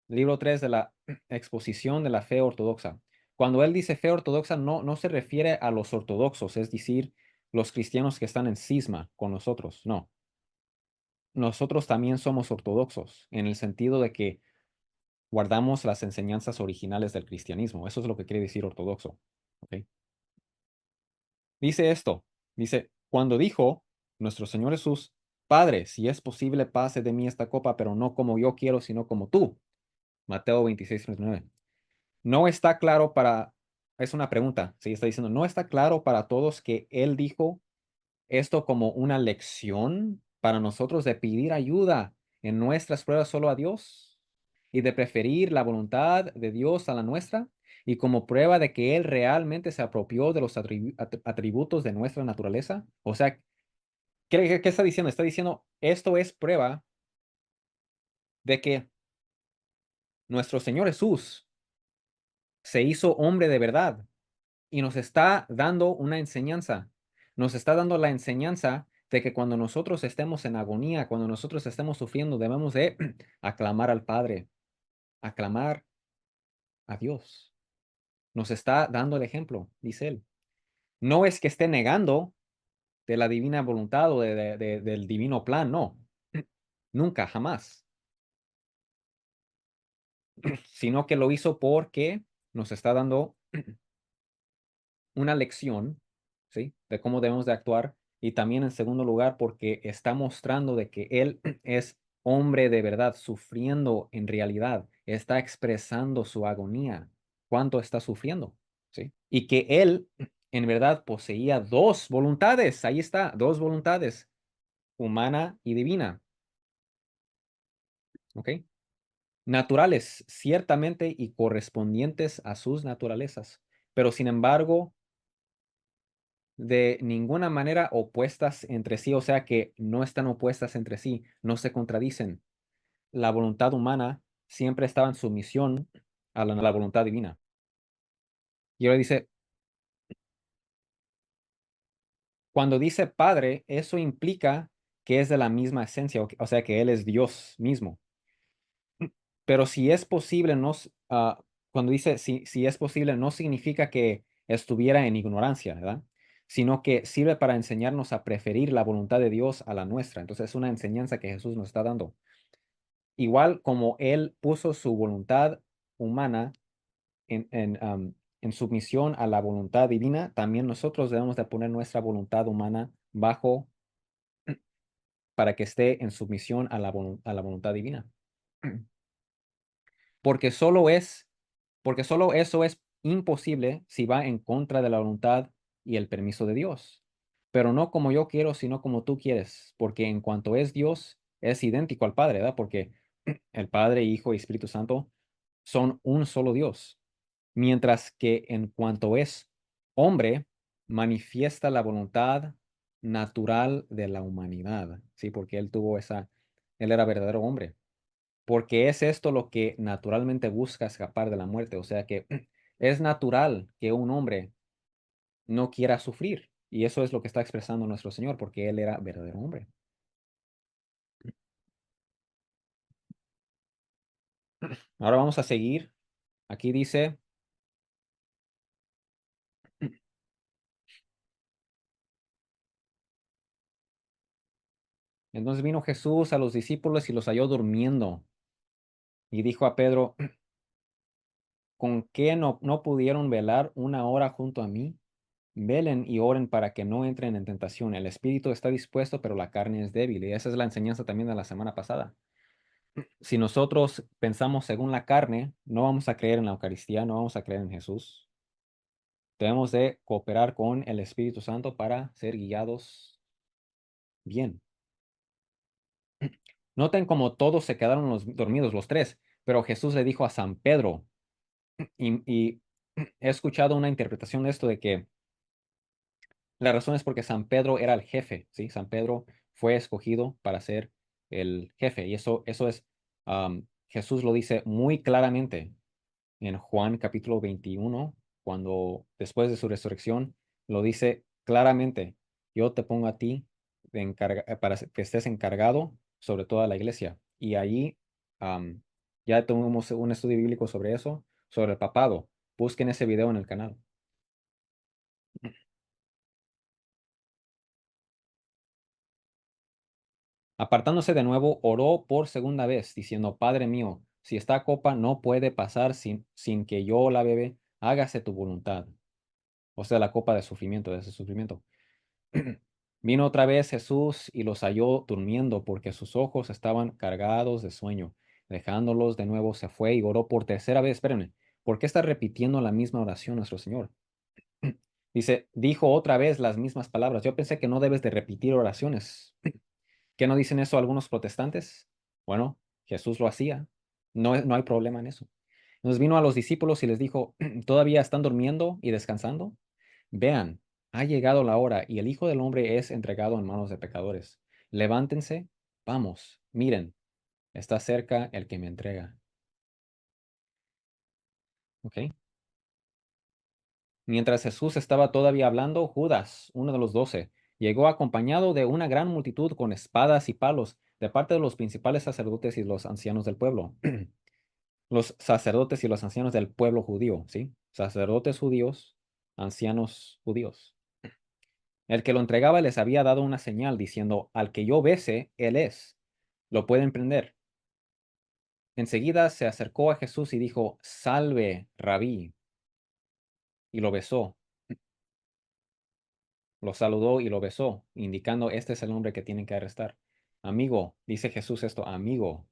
de la exposición de la fe ortodoxa. Cuando él dice fe ortodoxa, no se refiere a los ortodoxos, es decir, los cristianos que están en cisma con nosotros. No, nosotros también somos ortodoxos en el sentido de que guardamos las enseñanzas originales del cristianismo. Eso es lo que quiere decir ortodoxo. ¿Ok? Dice esto, dice, cuando dijo nuestro Señor Jesús, Padre, si es posible, pase de mí esta copa, pero no como yo quiero, sino como tú. Mateo 26:39. No está claro es una pregunta, sí, está diciendo, no está claro para todos que él dijo esto como una lección para nosotros de pedir ayuda en nuestras pruebas solo a Dios y de preferir la voluntad de Dios a la nuestra y como prueba de que Él realmente se apropió de los atributos de nuestra naturaleza. O sea, ¿qué está diciendo? Está diciendo, esto es prueba de que nuestro Señor Jesús se hizo hombre de verdad y nos está dando una enseñanza. Nos está dando la enseñanza de que cuando nosotros estemos en agonía, cuando nosotros estemos sufriendo, debemos de aclamar al Padre, aclamar a Dios. Nos está dando el ejemplo, dice él. No es que esté negando de la divina voluntad o del divino plan, no. Nunca, jamás. Sino que lo hizo porque nos está dando una lección, ¿sí? De cómo debemos de actuar. Y también en segundo lugar, porque está mostrando de que Él es hombre de verdad, sufriendo en realidad, está expresando su agonía, cuánto está sufriendo, ¿sí? Y que Él en verdad poseía dos voluntades, ahí está, dos voluntades, humana y divina, ¿ok? Naturales, ciertamente, y correspondientes a sus naturalezas, pero sin embargo, de ninguna manera opuestas entre sí, o sea que no están opuestas entre sí, no se contradicen. La voluntad humana siempre estaba en sumisión a la voluntad divina. Y ahora dice, cuando dice Padre, eso implica que es de la misma esencia, o sea que Él es Dios mismo. Pero si es posible, cuando dice si es posible, no significa que estuviera en ignorancia, ¿verdad? Sino que sirve para enseñarnos a preferir la voluntad de Dios a la nuestra. Entonces es una enseñanza que Jesús nos está dando. Igual como Él puso su voluntad humana en sumisión a la voluntad divina, también nosotros debemos de poner nuestra voluntad humana bajo para que esté en sumisión a a la voluntad divina. Porque solo es, porque solo eso es imposible si va en contra de la voluntad y el permiso de Dios. Pero no como yo quiero, sino como tú quieres, porque en cuanto es Dios, es idéntico al Padre, ¿verdad? Porque el Padre, Hijo y Espíritu Santo son un solo Dios. Mientras que en cuanto es hombre, manifiesta la voluntad natural de la humanidad, ¿sí? Porque él era verdadero hombre, porque es esto lo que naturalmente busca escapar de la muerte. O sea que es natural que un hombre no quiera sufrir. Y eso es lo que está expresando nuestro Señor, porque Él era verdadero hombre. Ahora vamos a seguir. Aquí dice, entonces vino Jesús a los discípulos y los halló durmiendo. Y dijo a Pedro, ¿con qué no pudieron velar una hora junto a mí? Velen y oren para que no entren en tentación. El espíritu está dispuesto, pero la carne es débil. Y esa es la enseñanza también de la semana pasada. Si nosotros pensamos según la carne, no vamos a creer en la Eucaristía, no vamos a creer en Jesús. Debemos de cooperar con el Espíritu Santo para ser guiados bien. Noten cómo todos se quedaron dormidos, los tres, pero Jesús le dijo a San Pedro, y he escuchado una interpretación de esto de que la razón es porque San Pedro era el jefe, ¿sí? San Pedro fue escogido para ser el jefe, y eso es, Jesús lo dice muy claramente en Juan capítulo 21, cuando después de su resurrección, lo dice claramente, yo te pongo a ti para que estés encargado sobre toda la iglesia. Y allí ya tuvimos un estudio bíblico sobre eso, sobre el papado. Busquen ese video en el canal. Apartándose de nuevo, oró por segunda vez, diciendo, Padre mío, si esta copa no puede pasar sin que yo la bebe, hágase tu voluntad. O sea, la copa de sufrimiento, de ese sufrimiento. Vino otra vez Jesús y los halló durmiendo porque sus ojos estaban cargados de sueño. Dejándolos de nuevo se fue y oró por tercera vez. Espérenme, ¿por qué está repitiendo la misma oración nuestro Señor? Dice, dijo otra vez las mismas palabras. Yo pensé que no debes de repetir oraciones. ¿Qué no dicen eso algunos protestantes? Bueno, Jesús lo hacía. No, no hay problema en eso. Entonces vino a los discípulos y les dijo, ¿todavía están durmiendo y descansando? Vean, ha llegado la hora y el Hijo del Hombre es entregado en manos de pecadores. Levántense, vamos, miren, está cerca el que me entrega. ¿Ok? Mientras Jesús estaba todavía hablando, Judas, uno de los 12, llegó acompañado de una gran multitud con espadas y palos de parte de los principales sacerdotes y los ancianos del pueblo. Los sacerdotes y los ancianos del pueblo judío, ¿sí? Sacerdotes judíos, ancianos judíos. El que lo entregaba les había dado una señal diciendo, al que yo bese, él es. Lo pueden prender. Enseguida se acercó a Jesús y dijo, salve, rabí, y lo besó. Lo saludó y lo besó, indicando, este es el hombre que tienen que arrestar. Amigo, dice Jesús esto, amigo,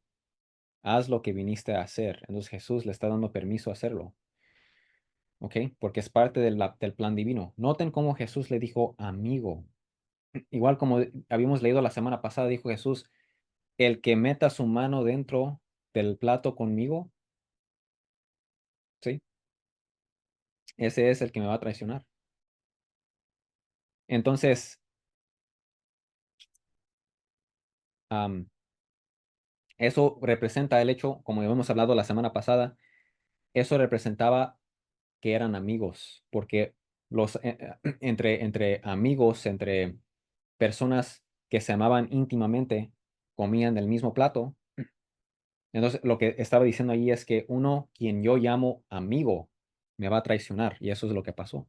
haz lo que viniste a hacer. Entonces Jesús le está dando permiso a hacerlo, ¿ok? Porque es parte del plan divino. Noten cómo Jesús le dijo, amigo. Igual como habíamos leído la semana pasada, dijo Jesús, el que meta su mano dentro del plato conmigo, ¿sí? Ese es el que me va a traicionar. Entonces, am, eso representa el hecho, como habíamos hablado la semana pasada, eso representaba que eran amigos, porque entre amigos, entre personas que se amaban íntimamente, comían del mismo plato. Entonces, lo que estaba diciendo allí es que uno, quien yo llamo amigo, me va a traicionar, y eso es lo que pasó.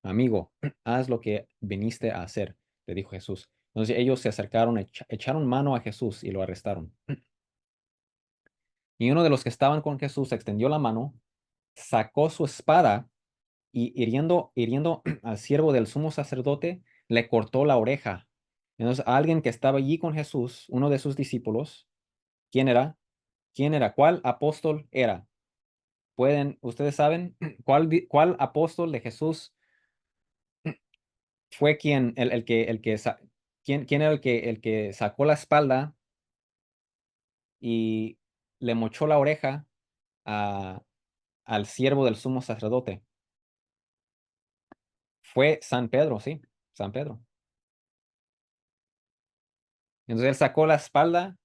Amigo, haz lo que viniste a hacer, le dijo Jesús. Entonces ellos se acercaron, echaron mano a Jesús y lo arrestaron. Y uno de los que estaban con Jesús extendió la mano, sacó su espada y hiriendo al siervo del sumo sacerdote, le cortó la oreja. Entonces alguien que estaba allí con Jesús, uno de sus discípulos, ¿quién era? ¿Quién era? ¿Cuál apóstol era? Ustedes saben cuál apóstol de Jesús fue quien, quién era el que sacó la espalda y le mochó la oreja a, al siervo del sumo sacerdote? Fue San Pedro, sí, San Pedro. Entonces él sacó la espalda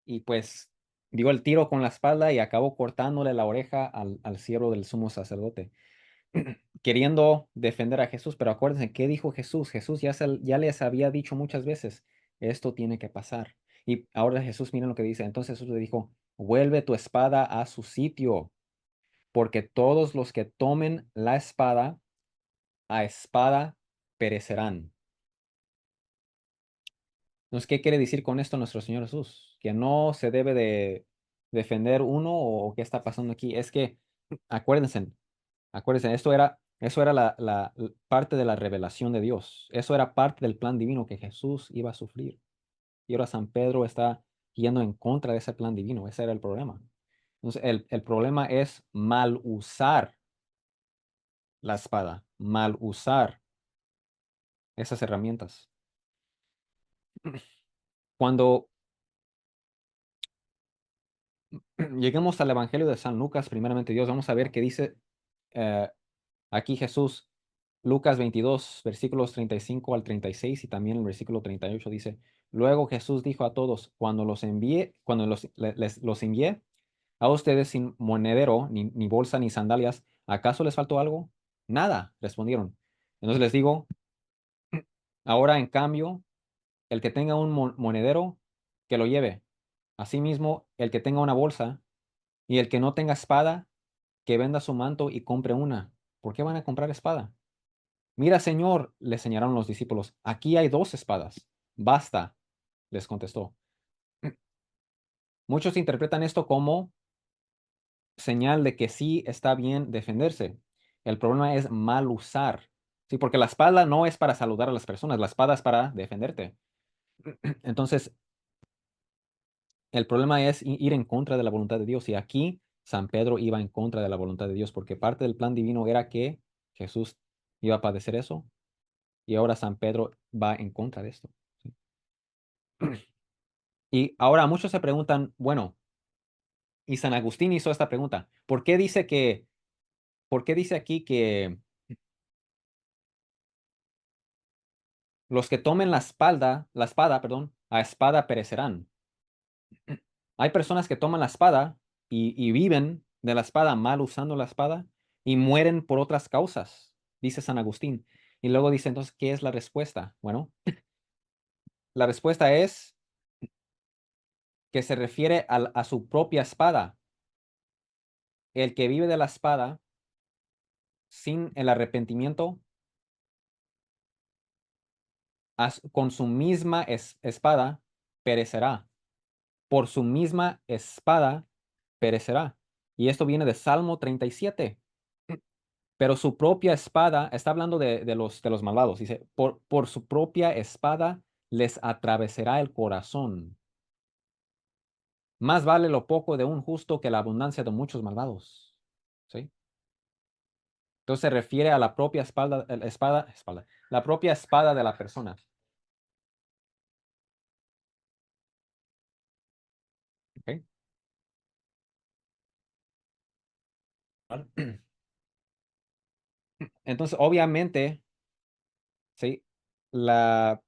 y pues dio el tiro con la espalda y acabó cortándole la oreja al siervo del sumo sacerdote, queriendo defender a Jesús. Pero acuérdense, ¿qué dijo Jesús? Jesús ya les había dicho muchas veces, esto tiene que pasar. Y ahora Jesús, miren lo que dice. Entonces Jesús le dijo, vuelve tu espada a su sitio, porque todos los que tomen la espada, a espada perecerán. Entonces, ¿qué quiere decir con esto nuestro Señor Jesús? Que no se debe de defender uno o qué está pasando aquí. Es que, acuérdense, acuérdense, eso era la parte de la revelación de Dios. Eso era parte del plan divino que Jesús iba a sufrir. Y ahora San Pedro está yendo en contra de ese plan divino. Ese era el problema. Entonces, el problema es mal usar la espada, mal usar esas herramientas. Cuando lleguemos al Evangelio de San Lucas, primeramente Dios, vamos a ver qué dice eh, aquí Jesús. Lucas 22, versículos 35 al 36 y también el versículo 38 dice, luego Jesús dijo a todos, cuando los envié a ustedes sin monedero, ni bolsa, ni sandalias, ¿acaso les faltó algo? Nada, respondieron. Entonces les digo, ahora en cambio, el que tenga un monedero, que lo lleve. Asimismo, el que tenga una bolsa y el que no tenga espada, que venda su manto y compre una. ¿Por qué van a comprar espada? Mira, Señor, le señalaron los discípulos, aquí hay dos espadas. Basta, les contestó. Muchos interpretan esto como señal de que sí está bien defenderse. El problema es mal usar, Sí, porque la espada no es para saludar a las personas, la espada es para defenderte. Entonces, el problema es ir en contra de la voluntad de Dios. Y aquí San Pedro iba en contra de la voluntad de Dios, porque parte del plan divino era que Jesús iba a padecer eso, y ahora San Pedro va en contra de esto. ¿Sí? Y ahora muchos se preguntan, bueno, y San Agustín hizo esta pregunta, por qué dice aquí que los que tomen la espada, perdón, a espada perecerán? Hay personas que toman la espada y viven de la espada mal usando la espada y mueren por otras causas, dice San Agustín. Y luego dice entonces, ¿qué es la respuesta? Bueno, la respuesta es que se refiere a su propia espada. El que vive de la espada sin el arrepentimiento, con su misma espada, perecerá. Por su misma espada, perecerá. Y esto viene de Salmo 37. Pero su propia espada, está hablando de los malvados, dice, por su propia espada les atravesará el corazón. Más vale lo poco de un justo que la abundancia de muchos malvados. ¿Sí? Entonces se refiere a la propia la propia espada de la persona. ¿Ok? ¿Vale? Entonces, obviamente, ¿sí? La,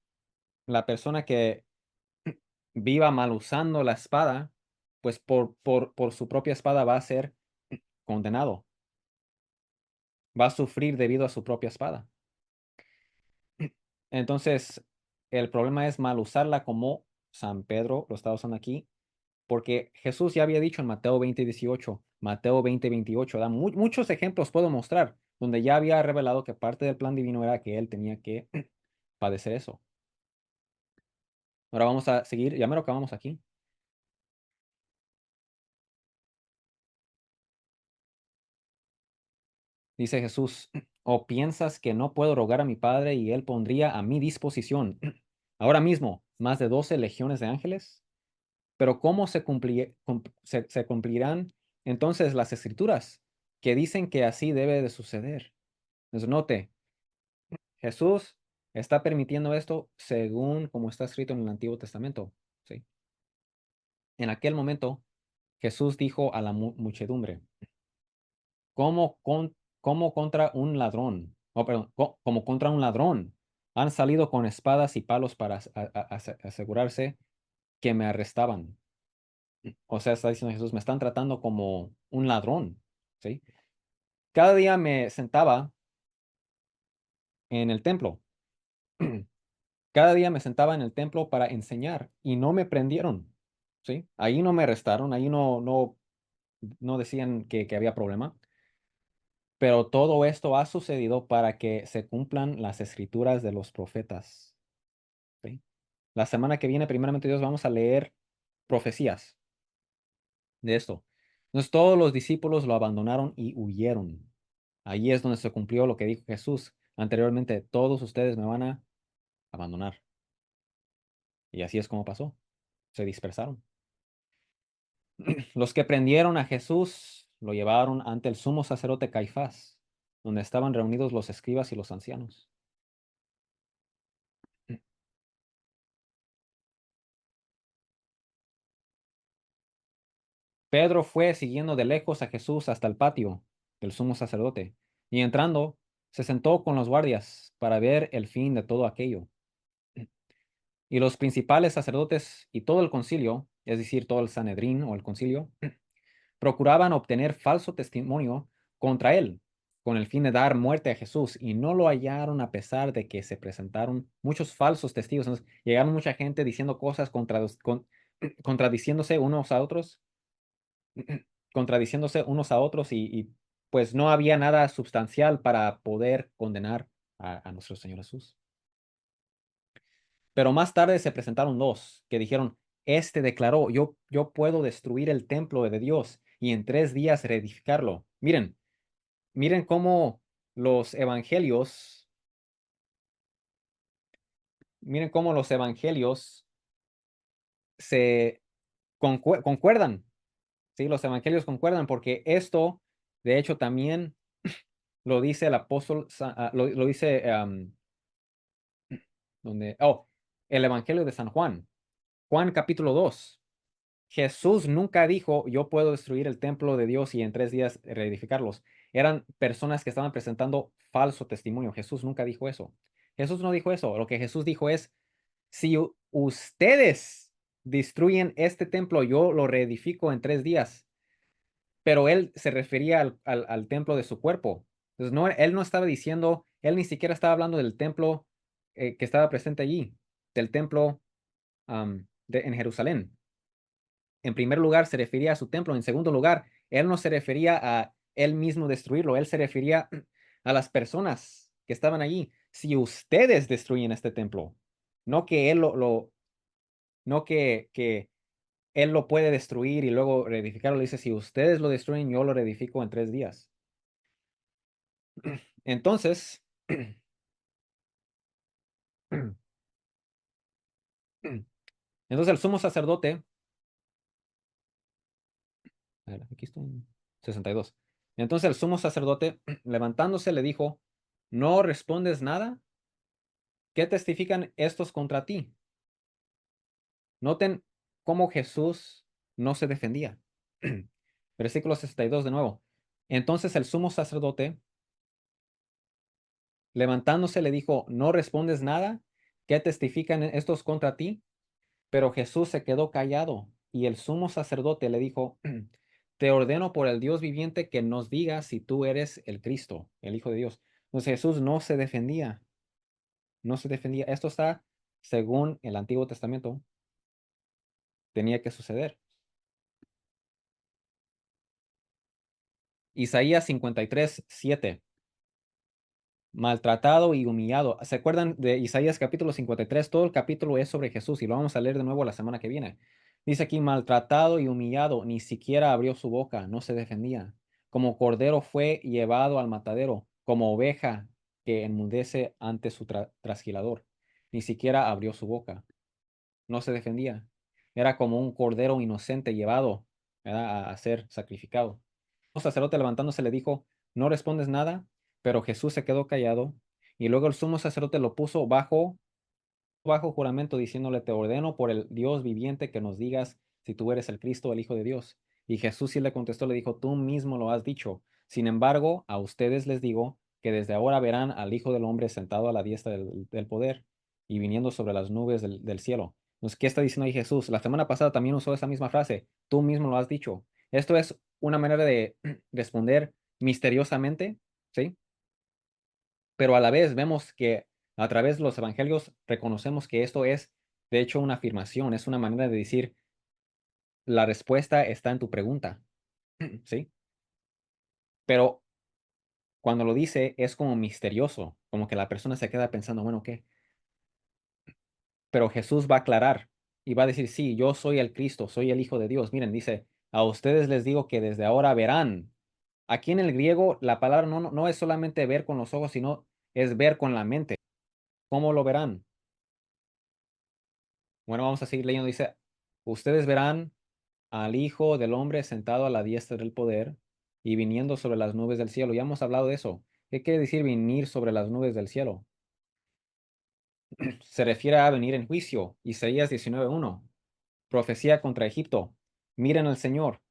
la persona que viva mal usando la espada, pues por su propia espada va a ser condenado, va a sufrir debido a su propia espada. Entonces, el problema es mal usarla como San Pedro lo está usando aquí, porque Jesús ya había dicho en Mateo 20:18, Mateo 20:28, da muchos ejemplos puedo mostrar, donde ya había revelado que parte del plan divino era que él tenía que padecer eso. Ahora vamos a seguir, ya me lo acabamos aquí. Dice Jesús, ¿o piensas que no puedo rogar a mi Padre y él pondría a mi disposición ahora mismo más de 12 legiones de ángeles? Pero ¿cómo se cumplirán entonces las escrituras que dicen que así debe de suceder? Entonces, note, Jesús está permitiendo esto según como está escrito en el Antiguo Testamento. ¿Sí? En aquel momento, Jesús dijo a la muchedumbre, ¿cómo, cómo contra un ladrón? Oh, perdón, como contra un ladrón. Han salido con espadas y palos para asegurarse que me arrestaban. O sea, está diciendo Jesús, me están tratando como un ladrón, ¿sí? Cada día me sentaba en el templo. Cada día me sentaba en el templo para enseñar y no me prendieron, ¿sí? Ahí no me arrestaron, ahí no decían que había problema. Pero todo esto ha sucedido para que se cumplan las escrituras de los profetas, ¿sí? La semana que viene, primeramente Dios, vamos a leer profecías de esto. Entonces todos los discípulos lo abandonaron y huyeron. Ahí es donde se cumplió lo que dijo Jesús anteriormente, todos ustedes me van a abandonar. Y así es como pasó. Se dispersaron. Los que prendieron a Jesús lo llevaron ante el sumo sacerdote Caifás, donde estaban reunidos los escribas y los ancianos. Pedro fue siguiendo de lejos a Jesús hasta el patio del sumo sacerdote, y entrando, se sentó con los guardias para ver el fin de todo aquello. Y los principales sacerdotes y todo el concilio, es decir, todo el Sanedrín o el concilio, procuraban obtener falso testimonio contra él, con el fin de dar muerte a Jesús, y no lo hallaron a pesar de que se presentaron muchos falsos testigos. Entonces, llegaron mucha gente diciendo cosas contradiciéndose unos a otros, contradiciéndose unos a otros, pues no había nada sustancial para poder condenar a nuestro Señor Jesús. Pero más tarde se presentaron dos que dijeron, este declaró, yo puedo destruir el templo de Dios y en 3 días reedificarlo. Miren cómo los evangelios miren cómo los evangelios se concuerdan, ¿sí? Los evangelios concuerdan porque esto, de hecho, también lo dice el apóstol, lo dice, el evangelio de San Juan, Juan capítulo 2. Jesús nunca dijo, yo puedo destruir el templo de Dios y en 3 días reedificarlos. Eran personas que estaban presentando falso testimonio. Jesús nunca dijo eso. Jesús no dijo eso. Lo que Jesús dijo es, si ustedes destruyen este templo, yo lo reedifico en 3 días. Pero él se refería al templo de su cuerpo. Entonces, no, él no estaba diciendo, él ni siquiera estaba hablando del templo que estaba presente allí, del templo en Jerusalén. En primer lugar, se refería a su templo. En segundo lugar, él no se refería a él mismo destruirlo, él se refería a las personas que estaban allí. Si ustedes destruyen este templo, no que él no que él lo puede destruir y luego reedificarlo. Le dice, si ustedes lo destruyen, yo lo reedifico en 3 días. Entonces, entonces el sumo sacerdote, a ver, aquí estoy en 62. Entonces el sumo sacerdote, levantándose, le dijo, ¿no respondes nada? ¿Qué testifican estos contra ti? Noten cómo Jesús no se defendía. Versículo 62 de nuevo. Entonces el sumo sacerdote, levantándose, le dijo, ¿no respondes nada? ¿Qué testifican estos contra ti? Pero Jesús se quedó callado y el sumo sacerdote le dijo, te ordeno por el Dios viviente que nos digas si tú eres el Cristo, el Hijo de Dios. Entonces Jesús no se defendía, no se defendía. Esto está según el Antiguo Testamento, tenía que suceder. Isaías 53:7. Maltratado y humillado. ¿Se acuerdan de Isaías capítulo 53? Todo el capítulo es sobre Jesús y lo vamos a leer de nuevo la semana que viene. Dice aquí, maltratado y humillado, ni siquiera abrió su boca, no se defendía. Como cordero fue llevado al matadero, como oveja que enmudece ante su trasquilador. Ni siquiera abrió su boca, no se defendía. Era como un cordero inocente llevado, ¿verdad?, a ser sacrificado. Un sacerdote levantándose le dijo, ¿no respondes nada? Pero Jesús se quedó callado y luego el sumo sacerdote lo puso bajo juramento diciéndole, te ordeno por el Dios viviente que nos digas si tú eres el Cristo, el Hijo de Dios. Y Jesús sí le contestó, le dijo, tú mismo lo has dicho. Sin embargo, a ustedes les digo que desde ahora verán al Hijo del Hombre sentado a la diestra del poder y viniendo sobre las nubes del cielo. Entonces, ¿qué está diciendo ahí Jesús? La semana pasada también usó esa misma frase, tú mismo lo has dicho. Esto es una manera de responder misteriosamente, ¿sí? Pero a la vez vemos que a través de los evangelios reconocemos que esto es, de hecho, una afirmación, es una manera de decir, la respuesta está en tu pregunta, ¿sí? Pero cuando lo dice es como misterioso, como que la persona se queda pensando, bueno, ¿qué? Pero Jesús va a aclarar y va a decir, sí, yo soy el Cristo, soy el Hijo de Dios. Miren, dice, a ustedes les digo que desde ahora verán. Aquí en el griego la palabra no es solamente ver con los ojos, sino es ver con la mente. ¿Cómo lo verán? Bueno, vamos a seguir leyendo. Dice, ustedes verán al Hijo del Hombre sentado a la diestra del poder y viniendo sobre las nubes del cielo. Ya hemos hablado de eso. ¿Qué quiere decir venir sobre las nubes del cielo? Se refiere a venir en juicio. Isaías 19:1. Profecía contra Egipto. Miren al Señor.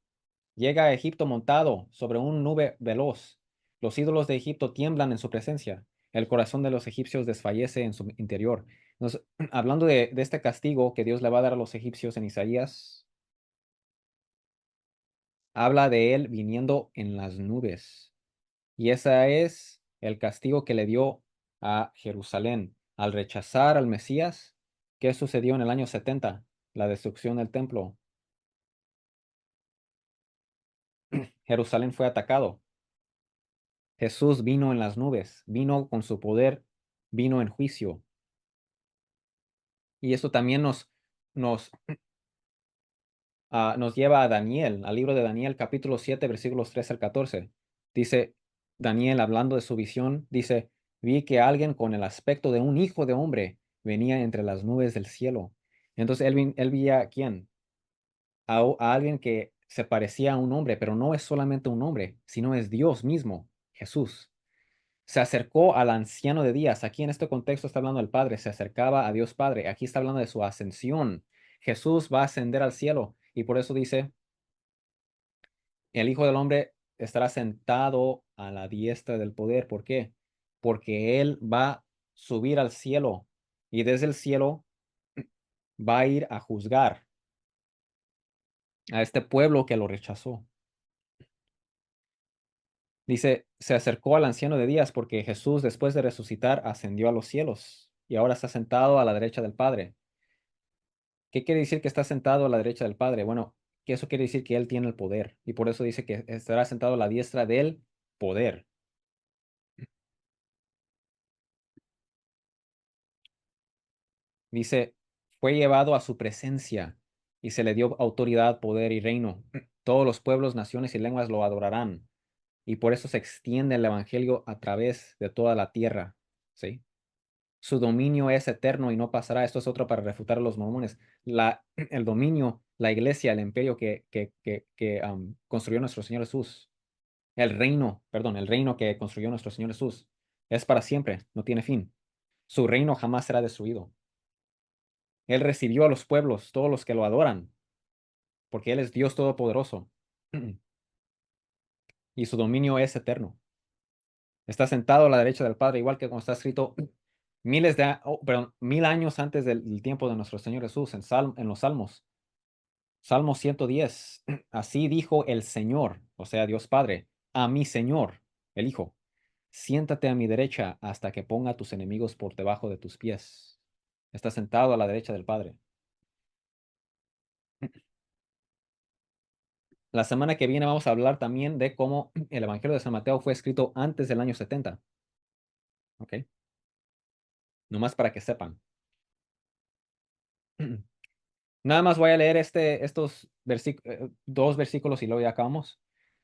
Llega a Egipto montado sobre un nube veloz. Los ídolos de Egipto tiemblan en su presencia. El corazón de los egipcios desfallece en su interior. Entonces, hablando de este castigo que Dios le va a dar a los egipcios en Isaías, habla de él viniendo en las nubes. Y ese es el castigo que le dio a Jerusalén al rechazar al Mesías. ¿Qué sucedió en el año 70? La destrucción del templo. Jerusalén fue atacado. Jesús vino en las nubes, vino con su poder, vino en juicio. Y eso también nos, nos lleva a Daniel, al libro de Daniel, capítulo 7, versículos 3 al 14. Dice Daniel, hablando de su visión, dice, vi que alguien con el aspecto de un hijo de hombre venía entre las nubes del cielo. Entonces él veía a quién, a alguien que se parecía a un hombre, pero no es solamente un hombre, sino es Dios mismo, Jesús. Se acercó al anciano de días. Aquí en este contexto está hablando del Padre, se acercaba a Dios Padre. Aquí está hablando de su ascensión. Jesús va a ascender al cielo y por eso dice, el Hijo del Hombre estará sentado a la diestra del poder. ¿Por qué? Porque Él va a subir al cielo y desde el cielo va a ir a juzgar a este pueblo que lo rechazó. Dice, se acercó al anciano de días porque Jesús, después de resucitar, ascendió a los cielos y ahora está sentado a la derecha del Padre. ¿Qué quiere decir que está sentado a la derecha del Padre? Bueno, que eso quiere decir que Él tiene el poder y por eso dice que estará sentado a la diestra del poder. Dice, fue llevado a su presencia y se le dio autoridad, poder y reino. Todos los pueblos, naciones y lenguas lo adorarán y por eso se extiende el evangelio a través de toda la tierra. ¿Sí? Su dominio es eterno y no pasará. Esto es otro para refutar a los mormones. El dominio, la iglesia, el imperio que construyó nuestro Señor Jesús, el reino que construyó nuestro Señor Jesús, es para siempre, no tiene fin. Su reino jamás será destruido. Él recibió a los pueblos, todos los que lo adoran, porque Él es Dios Todopoderoso y su dominio es eterno. Está sentado a la derecha del Padre, igual que como está escrito perdón, 1000 años antes del tiempo de nuestro Señor Jesús, en los Salmos. Salmo 110. Así dijo el Señor, o sea, Dios Padre, a mi Señor, el Hijo. Siéntate a mi derecha hasta que ponga a tus enemigos por debajo de tus pies. Está sentado a la derecha del Padre. La semana que viene vamos a hablar también de cómo el Evangelio de San Mateo fue escrito antes del año 70. ¿Ok? Nomás para que sepan. Nada más voy a leer estos dos versículos y luego ya acabamos.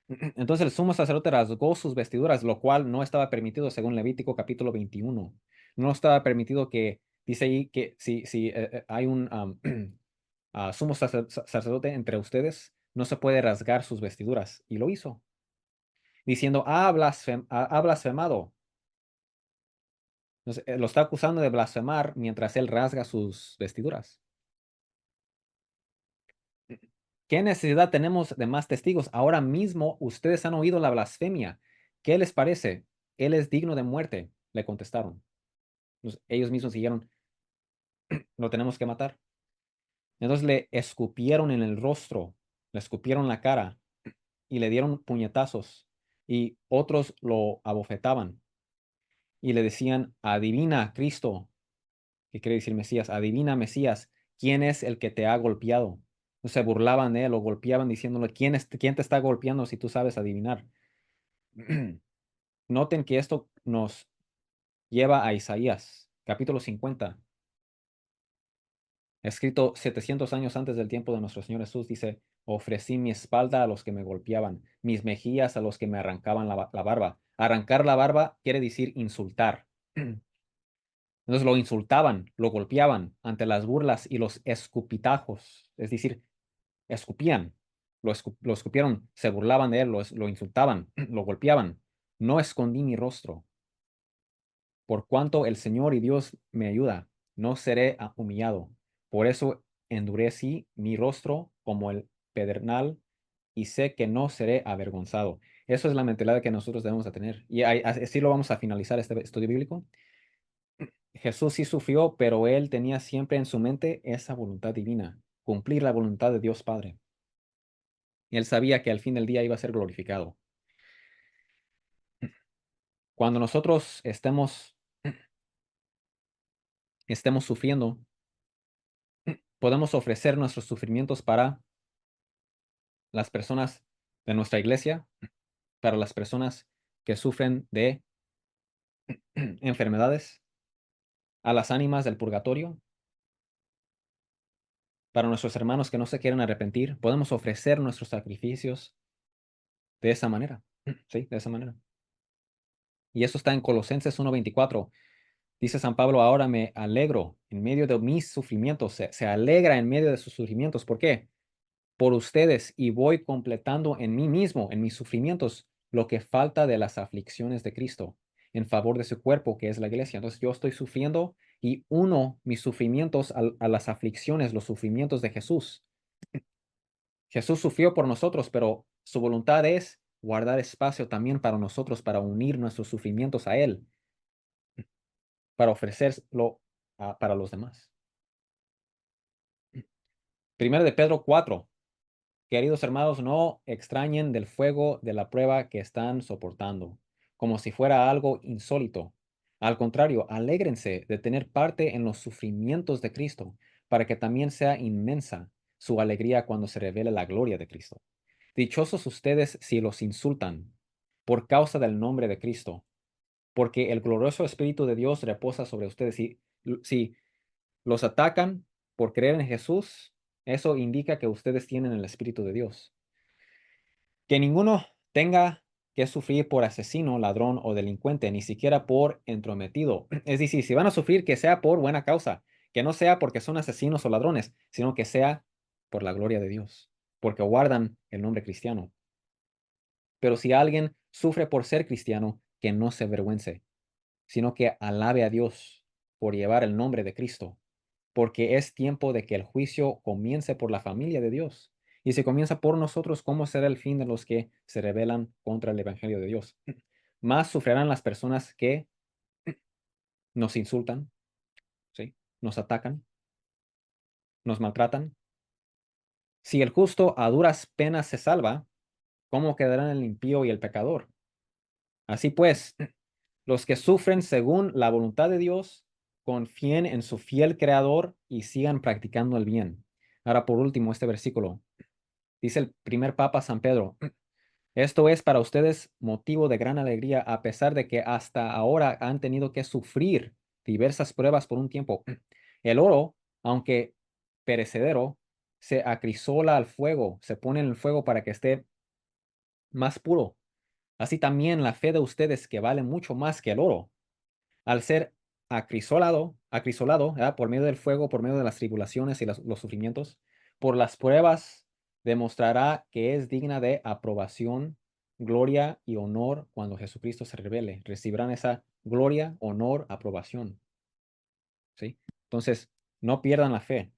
Entonces el sumo sacerdote rasgó sus vestiduras, lo cual no estaba permitido según Levítico capítulo 21. No estaba permitido que, dice ahí que si hay un sumo sacerdote entre ustedes, no se puede rasgar sus vestiduras. Y lo hizo, diciendo, ha blasfemado. Entonces, lo está acusando de blasfemar mientras él rasga sus vestiduras. ¿Qué necesidad tenemos de más testigos? Ahora mismo ustedes han oído la blasfemia. ¿Qué les parece? Él es digno de muerte, le contestaron. Ellos mismos dijeron, lo tenemos que matar. Entonces le escupieron en el rostro, le escupieron la cara y le dieron puñetazos y otros lo abofetaban y le decían, adivina, Cristo, que quiere decir Mesías, adivina, Mesías, ¿quién es el que te ha golpeado? Se burlaban de él, lo golpeaban diciéndole, ¿quién te está golpeando si tú sabes adivinar? Noten que esto nos lleva a Isaías, capítulo 50, escrito 700 años antes del tiempo de nuestro Señor Jesús. Dice, ofrecí mi espalda a los que me golpeaban, mis mejillas a los que me arrancaban la barba. Arrancar la barba quiere decir insultar. Entonces lo insultaban, lo golpeaban ante las burlas y los escupitajos, es decir, escupían, lo escupieron, se burlaban de él, lo insultaban, lo golpeaban. No escondí mi rostro. Por cuanto el Señor y Dios me ayuda, no seré humillado. Por eso endurecí mi rostro como el pedernal y sé que no seré avergonzado. Eso es la mentalidad que nosotros debemos de tener. Y así lo vamos a finalizar este estudio bíblico. Jesús sí sufrió, pero él tenía siempre en su mente esa voluntad divina, cumplir la voluntad de Dios Padre. Y él sabía que al fin del día iba a ser glorificado. Cuando nosotros estemos sufriendo, podemos ofrecer nuestros sufrimientos para las personas de nuestra iglesia, para las personas que sufren de enfermedades, a las ánimas del purgatorio, para nuestros hermanos que no se quieren arrepentir. Podemos ofrecer nuestros sacrificios de esa manera. Sí, de esa manera. Y eso está en Colosenses 1:24. Dice San Pablo, ahora me alegro en medio de mis sufrimientos, se alegra en medio de sus sufrimientos. ¿Por qué? Por ustedes y voy completando en mí mismo, en mis sufrimientos, lo que falta de las aflicciones de Cristo en favor de su cuerpo, que es la iglesia. Entonces yo estoy sufriendo y uno mis sufrimientos a las aflicciones, los sufrimientos de Jesús. Jesús sufrió por nosotros, pero su voluntad es guardar espacio también para nosotros, para unir nuestros sufrimientos a Él, para ofrecerlo para los demás. Primero de Pedro 4. Queridos hermanos, no extrañen del fuego de la prueba que están soportando, como si fuera algo insólito. Al contrario, alégrense de tener parte en los sufrimientos de Cristo, para que también sea inmensa su alegría cuando se revele la gloria de Cristo. Dichosos ustedes si los insultan por causa del nombre de Cristo, porque el glorioso Espíritu de Dios reposa sobre ustedes. Si los atacan por creer en Jesús, eso indica que ustedes tienen el Espíritu de Dios. Que ninguno tenga que sufrir por asesino, ladrón o delincuente, ni siquiera por entrometido. Es decir, si van a sufrir, que sea por buena causa, que no sea porque son asesinos o ladrones, sino que sea por la gloria de Dios, porque guardan el nombre cristiano. Pero si alguien sufre por ser cristiano, que no se avergüence, sino que alabe a Dios por llevar el nombre de Cristo, porque es tiempo de que el juicio comience por la familia de Dios. Y si comienza por nosotros, ¿cómo será el fin de los que se rebelan contra el Evangelio de Dios? Más sufrirán las personas que nos insultan, ¿sí? Nos atacan, nos maltratan. Si el justo a duras penas se salva, ¿cómo quedarán el impío y el pecador? Así pues, los que sufren según la voluntad de Dios, confíen en su fiel Creador y sigan practicando el bien. Ahora, por último, este versículo. Dice el primer Papa San Pedro, esto es para ustedes motivo de gran alegría, a pesar de que hasta ahora han tenido que sufrir diversas pruebas por un tiempo. El oro, aunque perecedero, se acrisola al fuego, se pone en el fuego para que esté más puro. Así también la fe de ustedes, que vale mucho más que el oro, al ser acrisolado, ¿verdad? Por medio del fuego, por medio de las tribulaciones y los sufrimientos, por las pruebas, demostrará que es digna de aprobación, gloria y honor cuando Jesucristo se revele. Recibirán esa gloria, honor, aprobación. ¿Sí? Entonces, no pierdan la fe.